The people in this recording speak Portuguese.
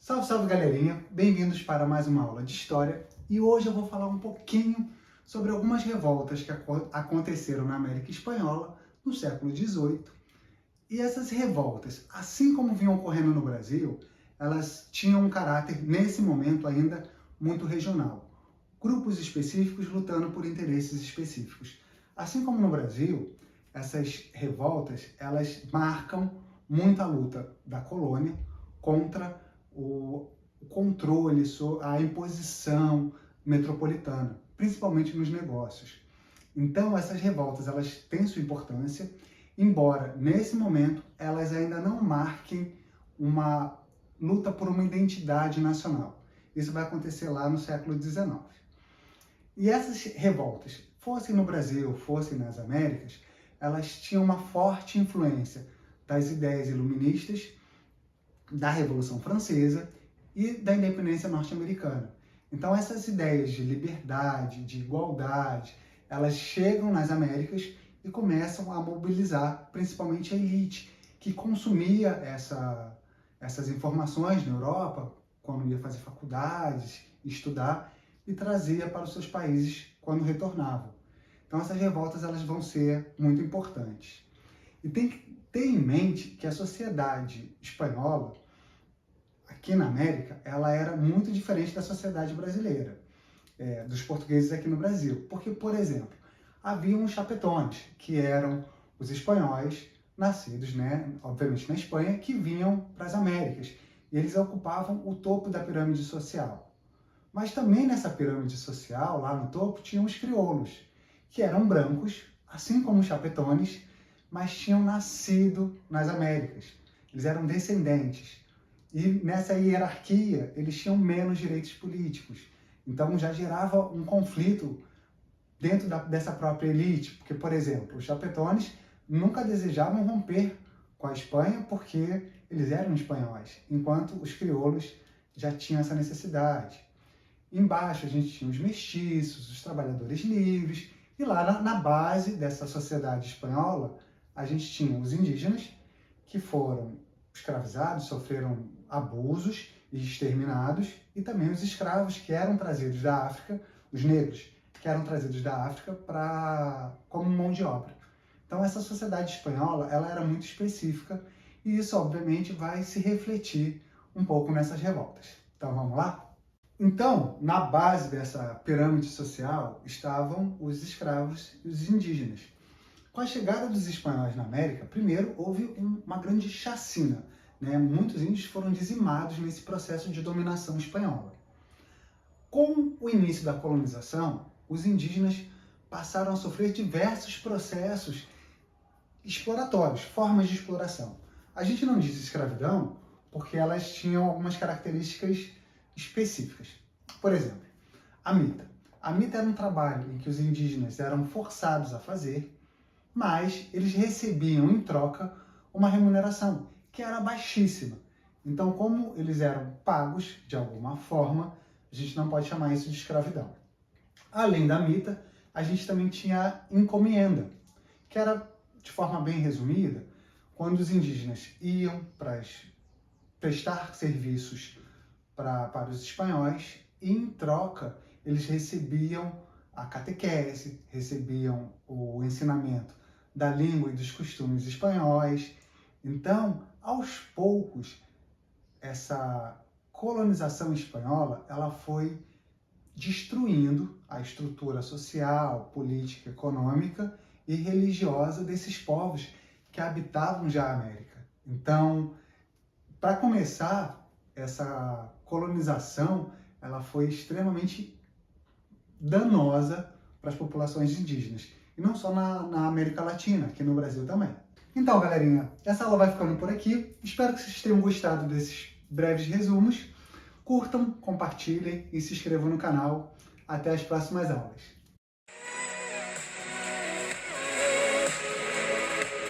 Salve, salve galerinha! Bem-vindos para mais uma aula de História e hoje eu vou falar um pouquinho sobre algumas revoltas que aconteceram na América Espanhola no século XVIII. E essas revoltas, assim como vinham ocorrendo no Brasil, elas tinham um caráter, nesse momento ainda, muito regional. Grupos específicos lutando por interesses específicos. Assim como no Brasil, essas revoltas, elas marcam muita luta da colônia contra o controle, a imposição metropolitana, principalmente nos negócios. Então, essas revoltas, elas têm sua importância, embora, nesse momento, elas ainda não marquem uma luta por uma identidade nacional. Isso vai acontecer lá no século XIX. E essas revoltas, fossem no Brasil, fossem nas Américas, elas tinham uma forte influência das ideias iluministas, da Revolução Francesa e da independência norte-americana. Então essas ideias de liberdade, de igualdade, elas chegam nas Américas e começam a mobilizar principalmente a elite, que consumia essas informações na Europa, quando ia fazer faculdades, estudar, e trazia para os seus países quando retornavam. Então essas revoltas elas vão ser muito importantes. E tem que ter em mente que a sociedade espanhola, aqui na América, ela era muito diferente da sociedade brasileira, dos portugueses aqui no Brasil. Porque, por exemplo, havia os chapetones, que eram os espanhóis nascidos, obviamente na Espanha, que vinham para as Américas. E eles ocupavam o topo da pirâmide social. Mas também nessa pirâmide social, lá no topo, tinham os crioulos, que eram brancos, assim como os chapetones, mas tinham nascido nas Américas. Eles eram descendentes. E nessa hierarquia, eles tinham menos direitos políticos. Então já gerava um conflito dentro dessa própria elite. Porque, por exemplo, os chapetones nunca desejavam romper com a Espanha porque eles eram espanhóis, enquanto os crioulos já tinham essa necessidade. Embaixo a gente tinha os mestiços, os trabalhadores livres, e lá na base dessa sociedade espanhola, a gente tinha os indígenas, que foram escravizados, sofreram abusos e exterminados, e também os escravos que eram trazidos da África, os negros, que eram trazidos da África como mão de obra. Então essa sociedade espanhola, ela era muito específica, e isso obviamente vai se refletir um pouco nessas revoltas. Então vamos lá? Então, na base dessa pirâmide social estavam os escravos e os indígenas. Com a chegada dos espanhóis na América, primeiro houve uma grande chacina. Muitos índios foram dizimados nesse processo de dominação espanhola. Com o início da colonização, os indígenas passaram a sofrer diversos processos exploratórios, formas de exploração. A gente não diz escravidão porque elas tinham algumas características específicas. Por exemplo, a mita. A mita era um trabalho em que os indígenas eram forçados a fazer, mas eles recebiam em troca uma remuneração, que era baixíssima. Então, como eles eram pagos de alguma forma, a gente não pode chamar isso de escravidão. Além da mita, a gente também tinha a encomienda, que era, de forma bem resumida, quando os indígenas iam para prestar serviços para os espanhóis, e em troca eles recebiam a catequese, recebiam o ensinamento da língua e dos costumes espanhóis. Então, aos poucos, essa colonização espanhola ela foi destruindo a estrutura social, política, econômica e religiosa desses povos que habitavam já a América. Então, para começar, essa colonização ela foi extremamente danosa para as populações indígenas. E não só na América Latina, aqui no Brasil também. Então, galerinha, essa aula vai ficando por aqui. Espero que vocês tenham gostado desses breves resumos. Curtam, compartilhem e se inscrevam no canal. Até as próximas aulas.